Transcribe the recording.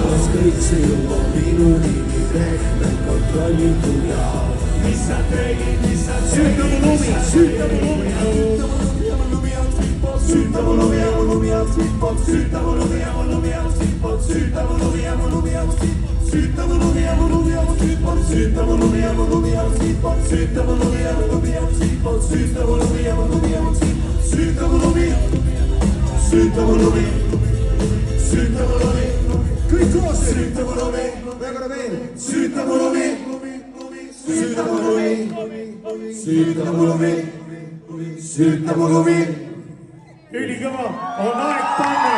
Las kõik see jõuab minuni nii pehme kontrollitu ja mis sa tegid, süüta mu lumi, süüta mu lumi, süüta mu lumi ja mu lumi on sipod, süüta mu lumi ja mu lumi on sipod, süüta mu lumi ja mu lumi on sipod, süüta mu lumi ja mu lumi on sipod, süüta mu lumi ja mu lumi on sipod, süüta mu lumi ja mu lumi on sipod, süüta mu lumi ja mu lumi on sipod, süüta mu lumi, süüta mu lumi, süüta mu lumi, kõik koos, süüta mu lumi, väga veel, süüta mu lumi, süüta mu lumi, süüta mu lumi, süüta mu lumi. Ülikõva, on aeg panna.